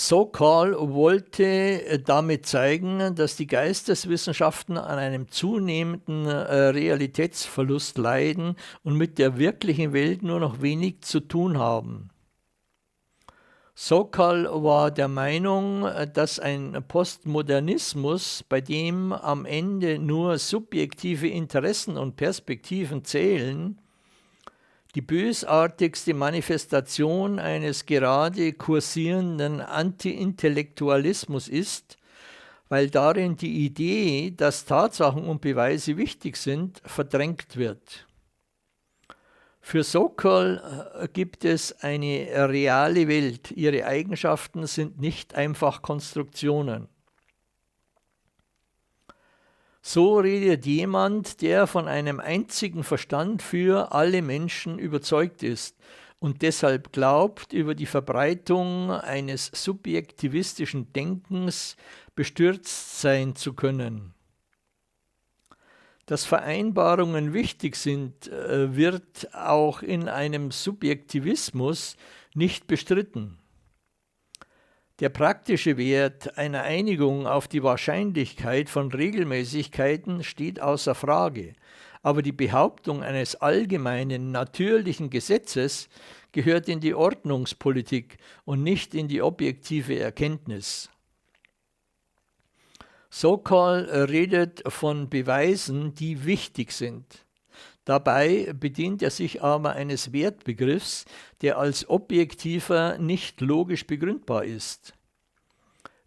Sokal wollte damit zeigen, dass die Geisteswissenschaften an einem zunehmenden Realitätsverlust leiden und mit der wirklichen Welt nur noch wenig zu tun haben. Sokal war der Meinung, dass ein Postmodernismus, bei dem am Ende nur subjektive Interessen und Perspektiven zählen, die bösartigste Manifestation eines gerade kursierenden Anti-Intellektualismus ist, weil darin die Idee, dass Tatsachen und Beweise wichtig sind, verdrängt wird. Für Sokal gibt es eine reale Welt. Ihre Eigenschaften sind nicht einfach Konstruktionen. So redet jemand, der von einem einzigen Verstand für alle Menschen überzeugt ist und deshalb glaubt, über die Verbreitung eines subjektivistischen Denkens bestürzt sein zu können. Dass Vereinbarungen wichtig sind, wird auch in einem Subjektivismus nicht bestritten. Der praktische Wert einer Einigung auf die Wahrscheinlichkeit von Regelmäßigkeiten steht außer Frage, aber die Behauptung eines allgemeinen, natürlichen Gesetzes gehört in die Ordnungspolitik und nicht in die objektive Erkenntnis. Sokal redet von Beweisen, die wichtig sind. Dabei bedient er sich aber eines Wertbegriffs, der als objektiver nicht logisch begründbar ist.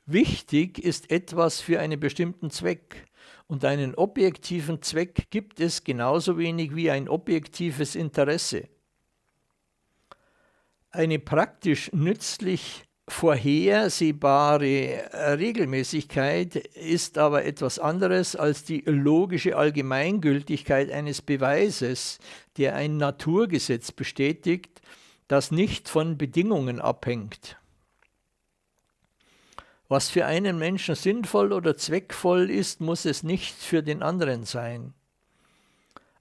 Wichtig ist etwas für einen bestimmten Zweck, und einen objektiven Zweck gibt es genauso wenig wie ein objektives Interesse. Eine praktisch nützlich vorhersehbare Regelmäßigkeit ist aber etwas anderes als die logische Allgemeingültigkeit eines Beweises, der ein Naturgesetz bestätigt, das nicht von Bedingungen abhängt. Was für einen Menschen sinnvoll oder zweckvoll ist, muss es nicht für den anderen sein.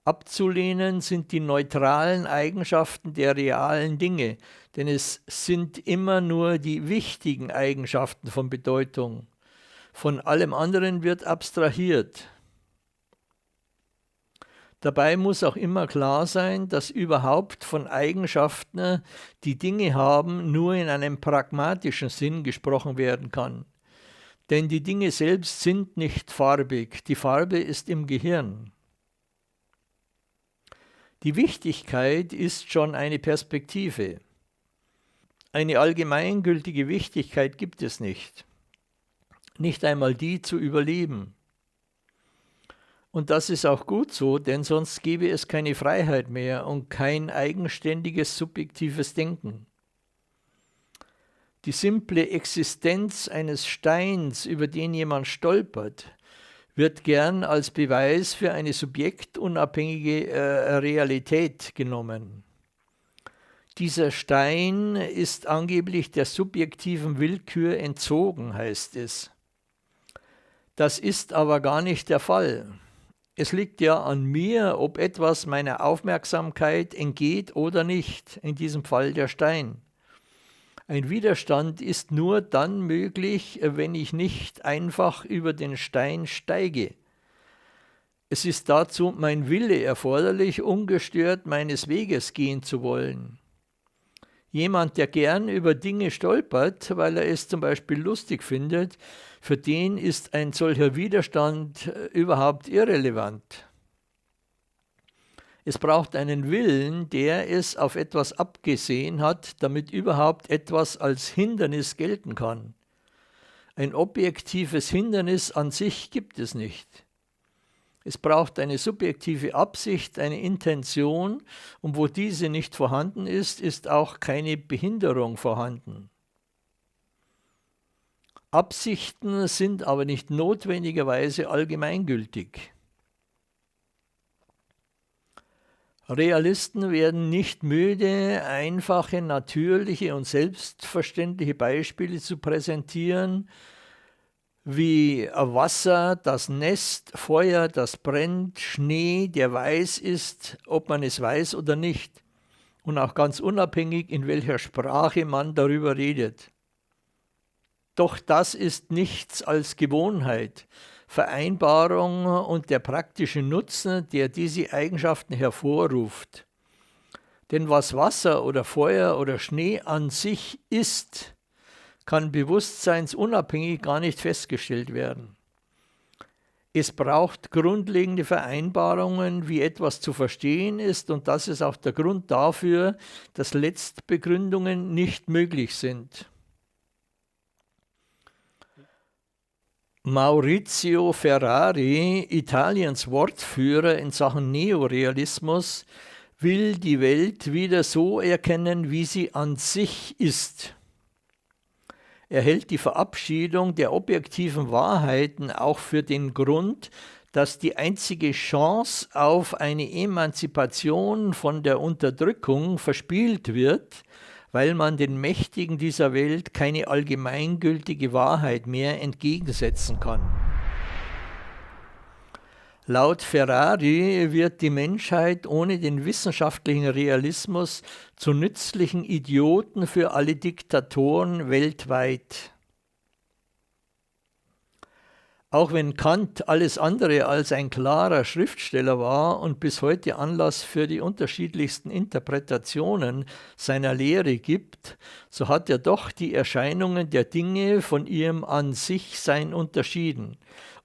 Abzulehnen sind die neutralen Eigenschaften der realen Dinge, denn es sind immer nur die wichtigen Eigenschaften von Bedeutung. Von allem anderen wird abstrahiert. Dabei muss auch immer klar sein, dass überhaupt von Eigenschaften, die Dinge haben, nur in einem pragmatischen Sinn gesprochen werden kann. Denn die Dinge selbst sind nicht farbig, die Farbe ist im Gehirn. Die Wichtigkeit ist schon eine Perspektive. Eine allgemeingültige Wichtigkeit gibt es nicht. Nicht einmal die zu überleben. Und das ist auch gut so, denn sonst gäbe es keine Freiheit mehr und kein eigenständiges subjektives Denken. Die simple Existenz eines Steins, über den jemand stolpert, wird gern als Beweis für eine subjektunabhängige Realität genommen. Dieser Stein ist angeblich der subjektiven Willkür entzogen, heißt es. Das ist aber gar nicht der Fall. Es liegt ja an mir, ob etwas meiner Aufmerksamkeit entgeht oder nicht, in diesem Fall der Stein. Ein Widerstand ist nur dann möglich, wenn ich nicht einfach über den Stein steige. Es ist dazu mein Wille erforderlich, ungestört meines Weges gehen zu wollen. Jemand, der gern über Dinge stolpert, weil er es zum Beispiel lustig findet, für den ist ein solcher Widerstand überhaupt irrelevant. Es braucht einen Willen, der es auf etwas abgesehen hat, damit überhaupt etwas als Hindernis gelten kann. Ein objektives Hindernis an sich gibt es nicht. Es braucht eine subjektive Absicht, eine Intention, und wo diese nicht vorhanden ist, ist auch keine Behinderung vorhanden. Absichten sind aber nicht notwendigerweise allgemeingültig. Realisten werden nicht müde, einfache, natürliche und selbstverständliche Beispiele zu präsentieren, wie Wasser, das nässt, Feuer, das brennt, Schnee, der weiß ist, ob man es weiß oder nicht, und auch ganz unabhängig, in welcher Sprache man darüber redet. Doch das ist nichts als Gewohnheit, Vereinbarung und der praktische Nutzen, der diese Eigenschaften hervorruft. Denn was Wasser oder Feuer oder Schnee an sich ist, kann bewusstseinsunabhängig gar nicht festgestellt werden. Es braucht grundlegende Vereinbarungen, wie etwas zu verstehen ist, und das ist auch der Grund dafür, dass Letztbegründungen nicht möglich sind. Maurizio Ferrari, Italiens Wortführer in Sachen Neorealismus, will die Welt wieder so erkennen, wie sie an sich ist. Er hält die Verabschiedung der objektiven Wahrheiten auch für den Grund, dass die einzige Chance auf eine Emanzipation von der Unterdrückung verspielt wird, weil man den Mächtigen dieser Welt keine allgemeingültige Wahrheit mehr entgegensetzen kann. Laut Ferrari wird die Menschheit ohne den wissenschaftlichen Realismus zu nützlichen Idioten für alle Diktatoren weltweit. Auch wenn Kant alles andere als ein klarer Schriftsteller war und bis heute Anlass für die unterschiedlichsten Interpretationen seiner Lehre gibt, so hat er doch die Erscheinungen der Dinge von ihrem An-sich-Sein unterschieden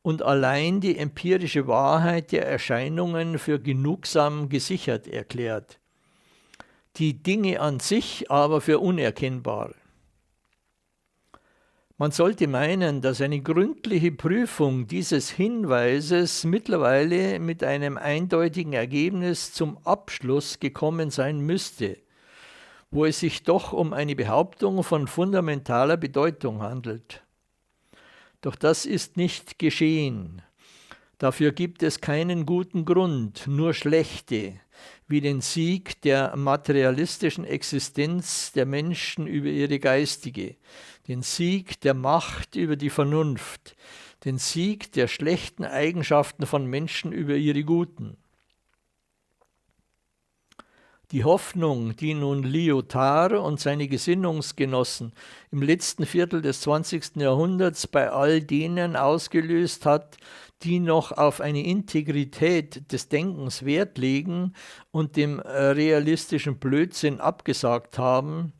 und allein die empirische Wahrheit der Erscheinungen für genugsam gesichert erklärt, die Dinge an sich aber für unerkennbar. Man sollte meinen, dass eine gründliche Prüfung dieses Hinweises mittlerweile mit einem eindeutigen Ergebnis zum Abschluss gekommen sein müsste, wo es sich doch um eine Behauptung von fundamentaler Bedeutung handelt. Doch das ist nicht geschehen. Dafür gibt es keinen guten Grund, nur schlechte, wie den Sieg der materialistischen Existenz der Menschen über ihre geistige, den Sieg der Macht über die Vernunft, den Sieg der schlechten Eigenschaften von Menschen über ihre guten. Die Hoffnung, die nun Lyotard und seine Gesinnungsgenossen im letzten Viertel des 20. Jahrhunderts bei all denen ausgelöst hat, die noch auf eine Integrität des Denkens Wert legen und dem realistischen Blödsinn abgesagt haben,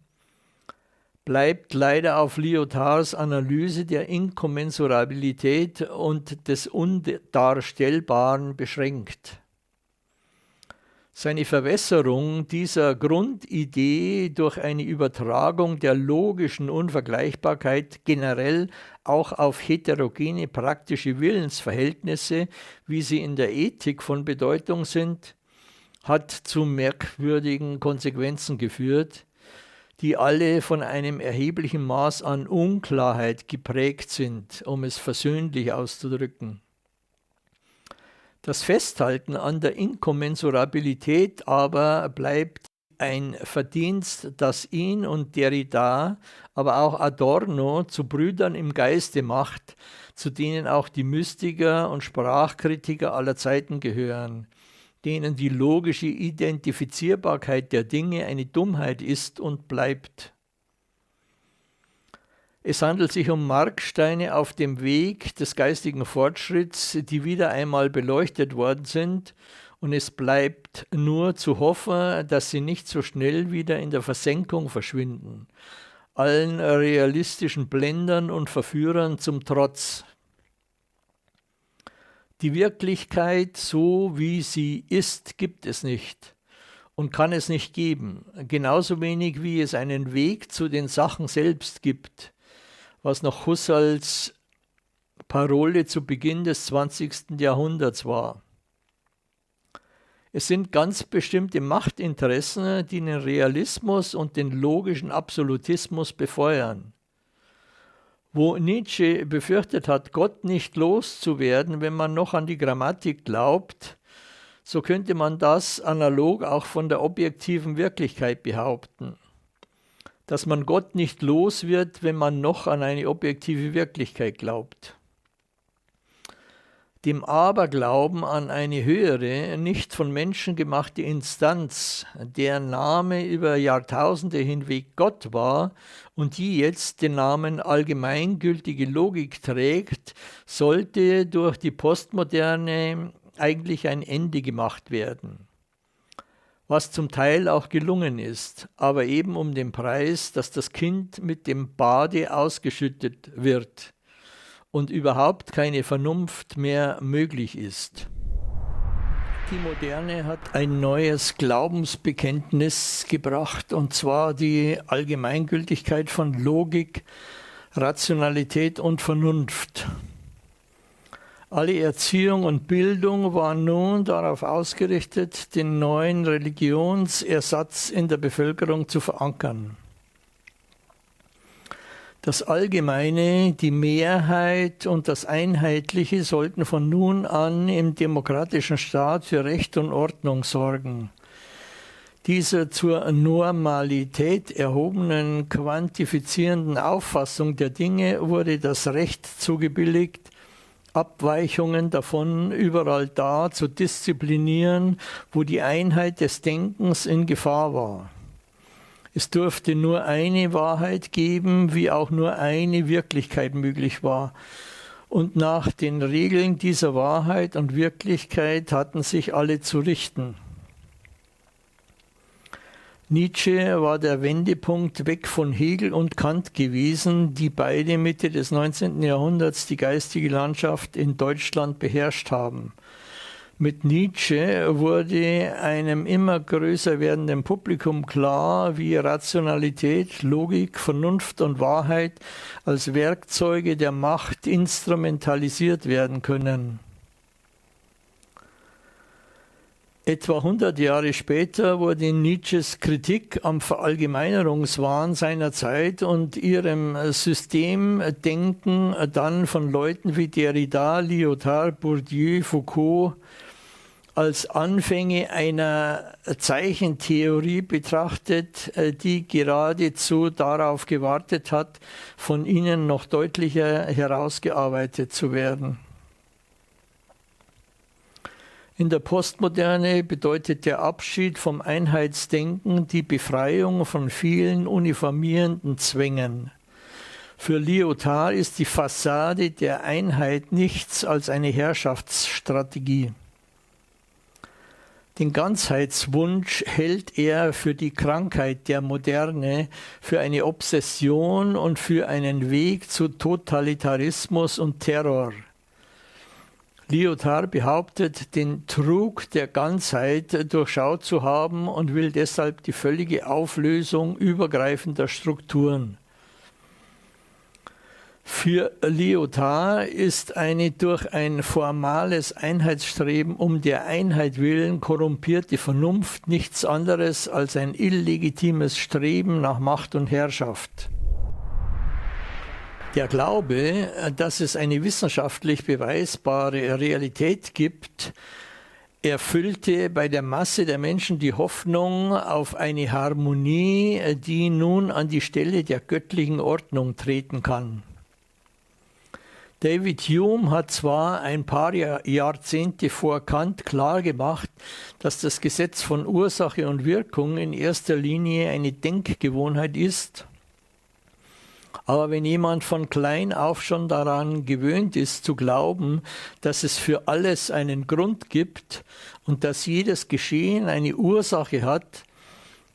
bleibt leider auf Lyotards Analyse der Inkommensurabilität und des Undarstellbaren beschränkt. Seine Verwässerung dieser Grundidee durch eine Übertragung der logischen Unvergleichbarkeit generell auch auf heterogene praktische Willensverhältnisse, wie sie in der Ethik von Bedeutung sind, hat zu merkwürdigen Konsequenzen geführt, die alle von einem erheblichen Maß an Unklarheit geprägt sind, um es versöhnlich auszudrücken. Das Festhalten an der Inkommensurabilität aber bleibt ein Verdienst, das ihn und Derrida, aber auch Adorno zu Brüdern im Geiste macht, zu denen auch die Mystiker und Sprachkritiker aller Zeiten gehören, denen die logische Identifizierbarkeit der Dinge eine Dummheit ist und bleibt. Es handelt sich um Marksteine auf dem Weg des geistigen Fortschritts, die wieder einmal beleuchtet worden sind, und es bleibt nur zu hoffen, dass sie nicht so schnell wieder in der Versenkung verschwinden, allen realistischen Blendern und Verführern zum Trotz. Die Wirklichkeit, so wie sie ist, gibt es nicht und kann es nicht geben, genauso wenig wie es einen Weg zu den Sachen selbst gibt, was noch Husserls Parole zu Beginn des 20. Jahrhunderts war. Es sind ganz bestimmte Machtinteressen, die den Realismus und den logischen Absolutismus befeuern. Wo Nietzsche befürchtet hat, Gott nicht loszuwerden, wenn man noch an die Grammatik glaubt, so könnte man das analog auch von der objektiven Wirklichkeit behaupten. Dass man Gott nicht los wird, wenn man noch an eine objektive Wirklichkeit glaubt. dem Aberglauben an eine höhere, nicht von Menschen gemachte Instanz, deren Name über Jahrtausende hinweg Gott war und die jetzt den Namen allgemeingültige Logik trägt, sollte durch die Postmoderne eigentlich ein Ende gemacht werden. Was zum Teil auch gelungen ist, aber eben um den Preis, dass das Kind mit dem Bade ausgeschüttet wird und überhaupt keine Vernunft mehr möglich ist. Die Moderne hat ein neues Glaubensbekenntnis gebracht, und zwar die Allgemeingültigkeit von Logik, Rationalität und Vernunft. Alle Erziehung und Bildung waren nun darauf ausgerichtet, den neuen Religionsersatz in der Bevölkerung zu verankern. Das Allgemeine, die Mehrheit und das Einheitliche sollten von nun an im demokratischen Staat für Recht und Ordnung sorgen. Dieser zur Normalität erhobenen, quantifizierenden Auffassung der Dinge wurde das Recht zugebilligt, Abweichungen davon überall da zu disziplinieren, wo die Einheit des Denkens in Gefahr war. Es durfte nur eine Wahrheit geben, wie auch nur eine Wirklichkeit möglich war. Und nach den Regeln dieser Wahrheit und Wirklichkeit hatten sich alle zu richten. Nietzsche war der Wendepunkt weg von Hegel und Kant gewesen, die beide Mitte des 19. Jahrhunderts die geistige Landschaft in Deutschland beherrscht haben. Mit Nietzsche wurde einem immer größer werdenden Publikum klar, wie Rationalität, Logik, Vernunft und Wahrheit als Werkzeuge der Macht instrumentalisiert werden können. Etwa 100 Jahre später wurde Nietzsches Kritik am Verallgemeinerungswahn seiner Zeit und ihrem Systemdenken dann von Leuten wie Derrida, Lyotard, Bourdieu, Foucault als Anfänge einer Zeichentheorie betrachtet, die geradezu darauf gewartet hat, von ihnen noch deutlicher herausgearbeitet zu werden. In der Postmoderne bedeutet der Abschied vom Einheitsdenken die Befreiung von vielen uniformierenden Zwängen. Für Lyotard ist die Fassade der Einheit nichts als eine Herrschaftsstrategie. Den Ganzheitswunsch hält er für die Krankheit der Moderne, für eine Obsession und für einen Weg zu Totalitarismus und Terror. Lyotard behauptet, den Trug der Ganzheit durchschaut zu haben und will deshalb die völlige Auflösung übergreifender Strukturen. Für Lyotard ist eine durch ein formales Einheitsstreben um der Einheit willen korrumpierte Vernunft nichts anderes als ein illegitimes Streben nach Macht und Herrschaft. Der Glaube, dass es eine wissenschaftlich beweisbare Realität gibt, erfüllte bei der Masse der Menschen die Hoffnung auf eine Harmonie, die nun an die Stelle der göttlichen Ordnung treten kann. David Hume hat zwar ein paar Jahrzehnte vor Kant klargemacht, dass das Gesetz von Ursache und Wirkung in erster Linie eine Denkgewohnheit ist, aber wenn jemand von klein auf schon daran gewöhnt ist zu glauben, dass es für alles einen Grund gibt und dass jedes Geschehen eine Ursache hat,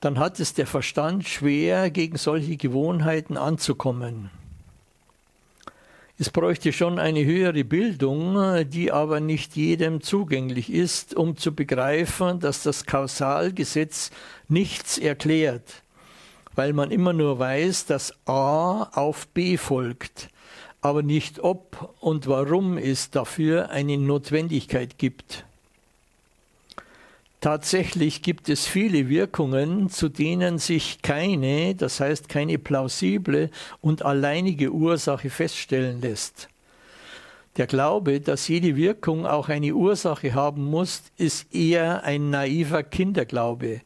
dann hat es der Verstand schwer, gegen solche Gewohnheiten anzukommen. Es bräuchte schon eine höhere Bildung, die aber nicht jedem zugänglich ist, um zu begreifen, dass das Kausalgesetz nichts erklärt, weil man immer nur weiß, dass A auf B folgt, aber nicht ob und warum es dafür eine Notwendigkeit gibt. Tatsächlich gibt es viele Wirkungen, zu denen sich keine, das heißt keine plausible und alleinige Ursache feststellen lässt. Der Glaube, dass jede Wirkung auch eine Ursache haben muss, ist eher ein naiver Kinderglaube,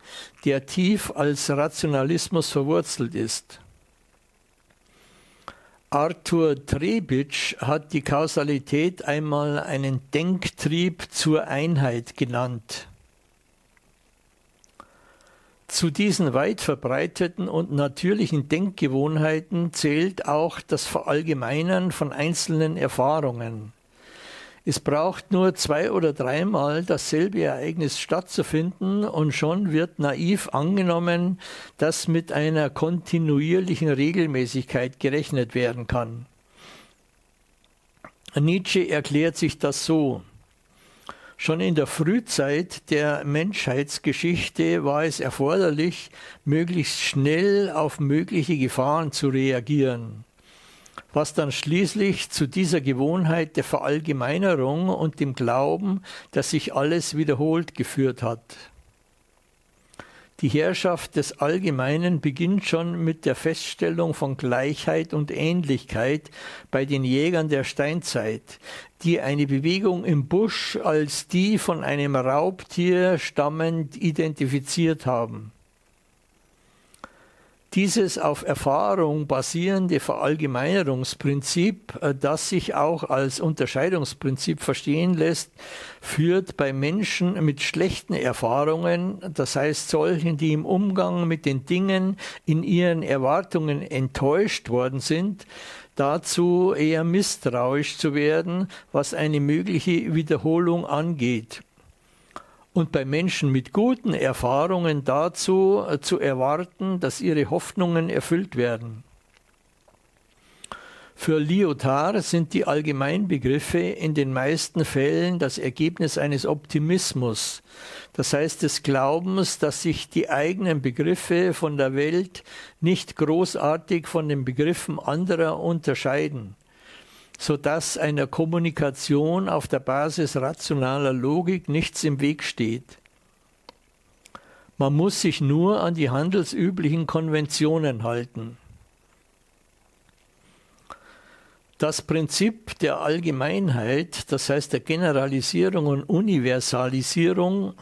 der tief als Rationalismus verwurzelt ist. Arthur Trebitsch hat die Kausalität einmal einen Denktrieb zur Einheit genannt. Zu diesen weit verbreiteten und natürlichen Denkgewohnheiten zählt auch das Verallgemeinern von einzelnen Erfahrungen. Es braucht nur 2- oder 3-mal dasselbe Ereignis stattzufinden und schon wird naiv angenommen, dass mit einer kontinuierlichen Regelmäßigkeit gerechnet werden kann. Nietzsche erklärt sich das so: Schon in der Frühzeit der Menschheitsgeschichte war es erforderlich, möglichst schnell auf mögliche Gefahren zu reagieren, was dann schließlich zu dieser Gewohnheit der Verallgemeinerung und dem Glauben, dass sich alles wiederholt, geführt hat. Die Herrschaft des Allgemeinen beginnt schon mit der Feststellung von Gleichheit und Ähnlichkeit bei den Jägern der Steinzeit, die eine Bewegung im Busch als die von einem Raubtier stammend identifiziert haben. Dieses auf Erfahrung basierende Verallgemeinerungsprinzip, das sich auch als Unterscheidungsprinzip verstehen lässt, führt bei Menschen mit schlechten Erfahrungen, das heißt solchen, die im Umgang mit den Dingen in ihren Erwartungen enttäuscht worden sind, dazu eher misstrauisch zu werden, was eine mögliche Wiederholung angeht. Und bei Menschen mit guten Erfahrungen dazu zu erwarten, dass ihre Hoffnungen erfüllt werden. Für Lyotard sind die Allgemeinbegriffe in den meisten Fällen das Ergebnis eines Optimismus, das heißt des Glaubens, dass sich die eigenen Begriffe von der Welt nicht großartig von den Begriffen anderer unterscheiden, sodass einer Kommunikation auf der Basis rationaler Logik nichts im Weg steht. Man muss sich nur an die handelsüblichen Konventionen halten. Das Prinzip der Allgemeinheit, das heißt der Generalisierung und Universalisierung,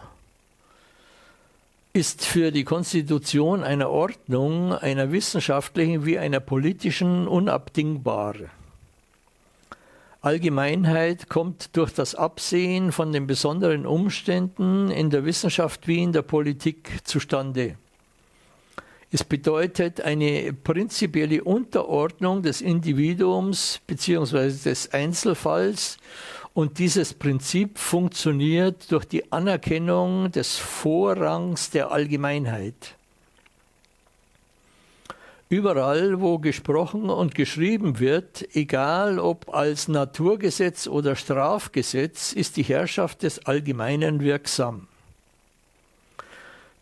ist für die Konstitution einer Ordnung, einer wissenschaftlichen wie einer politischen, unabdingbar. Allgemeinheit kommt durch das Absehen von den besonderen Umständen in der Wissenschaft wie in der Politik zustande. Es bedeutet eine prinzipielle Unterordnung des Individuums bzw. des Einzelfalls, und dieses Prinzip funktioniert durch die Anerkennung des Vorrangs der Allgemeinheit. Überall, wo gesprochen und geschrieben wird, egal ob als Naturgesetz oder Strafgesetz, ist die Herrschaft des Allgemeinen wirksam.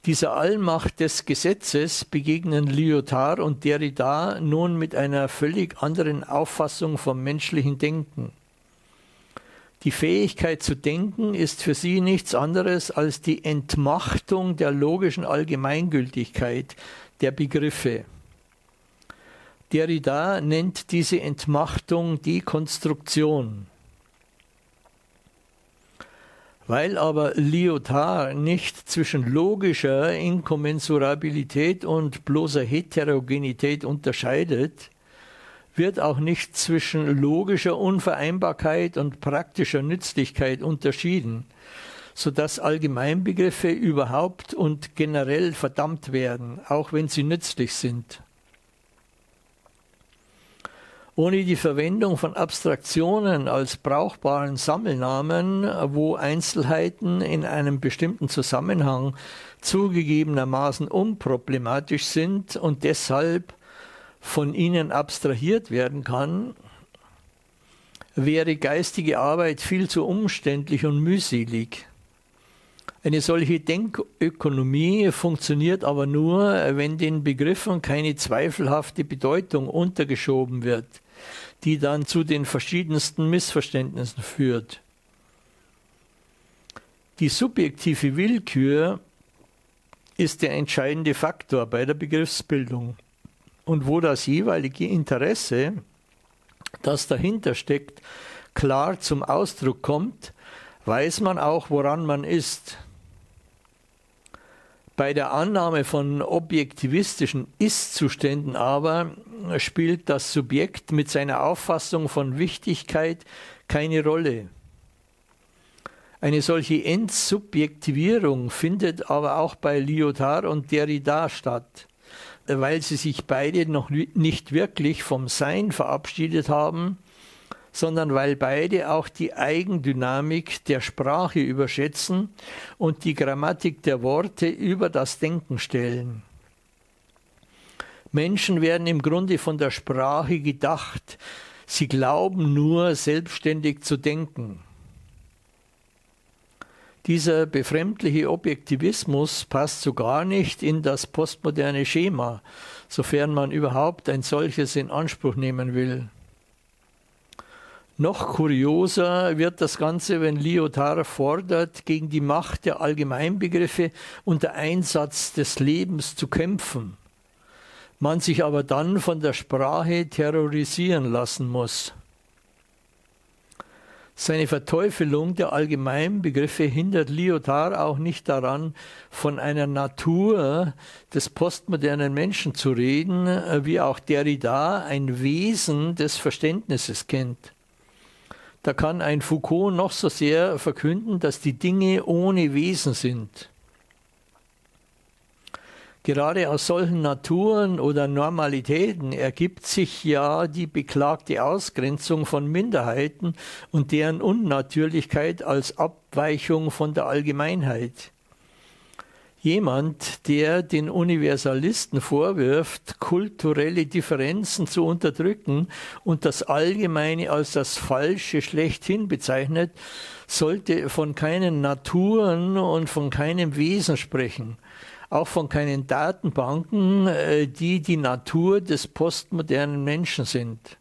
Dieser Allmacht des Gesetzes begegnen Lyotard und Derrida nun mit einer völlig anderen Auffassung vom menschlichen Denken. Die Fähigkeit zu denken ist für sie nichts anderes als die Entmachtung der logischen Allgemeingültigkeit der Begriffe. Derrida nennt diese Entmachtung Dekonstruktion. Weil aber Lyotard nicht zwischen logischer Inkommensurabilität und bloßer Heterogenität unterscheidet, wird auch nicht zwischen logischer Unvereinbarkeit und praktischer Nützlichkeit unterschieden, sodass Allgemeinbegriffe überhaupt und generell verdammt werden, auch wenn sie nützlich sind. Ohne die Verwendung von Abstraktionen als brauchbaren Sammelnamen, wo Einzelheiten in einem bestimmten Zusammenhang zugegebenermaßen unproblematisch sind und deshalb von ihnen abstrahiert werden kann, wäre geistige Arbeit viel zu umständlich und mühselig. Eine solche Denkökonomie funktioniert aber nur, wenn den Begriffen keine zweifelhafte Bedeutung untergeschoben wird, die dann zu den verschiedensten Missverständnissen führt. Die subjektive Willkür ist der entscheidende Faktor bei der Begriffsbildung. Und wo das jeweilige Interesse, das dahinter steckt, klar zum Ausdruck kommt, weiß man auch, woran man ist. Bei der Annahme von objektivistischen Ist-Zuständen aber spielt das Subjekt mit seiner Auffassung von Wichtigkeit keine Rolle. Eine solche Entsubjektivierung findet aber auch bei Lyotard und Derrida statt, weil sie sich beide noch nicht wirklich vom Sein verabschiedet haben, sondern weil beide auch die Eigendynamik der Sprache überschätzen und die Grammatik der Worte über das Denken stellen. Menschen werden im Grunde von der Sprache gedacht, sie glauben nur, selbstständig zu denken. Dieser befremdliche Objektivismus passt so gar nicht in das postmoderne Schema, sofern man überhaupt ein solches in Anspruch nehmen will. Noch kurioser wird das Ganze, wenn Lyotard fordert, gegen die Macht der Allgemeinbegriffe und der Einsatz des Lebens zu kämpfen, man sich aber dann von der Sprache terrorisieren lassen muss. Seine Verteufelung der Allgemeinbegriffe hindert Lyotard auch nicht daran, von einer Natur des postmodernen Menschen zu reden, wie auch Derrida ein Wesen des Verständnisses kennt. Da kann ein Foucault noch so sehr verkünden, dass die Dinge ohne Wesen sind. Gerade aus solchen Naturen oder Normalitäten ergibt sich ja die beklagte Ausgrenzung von Minderheiten und deren Unnatürlichkeit als Abweichung von der Allgemeinheit. Jemand, der den Universalisten vorwirft, kulturelle Differenzen zu unterdrücken und das Allgemeine als das Falsche schlechthin bezeichnet, sollte von keinen Naturen und von keinem Wesen sprechen, auch von keinen Datenbanken, die die Natur des postmodernen Menschen sind.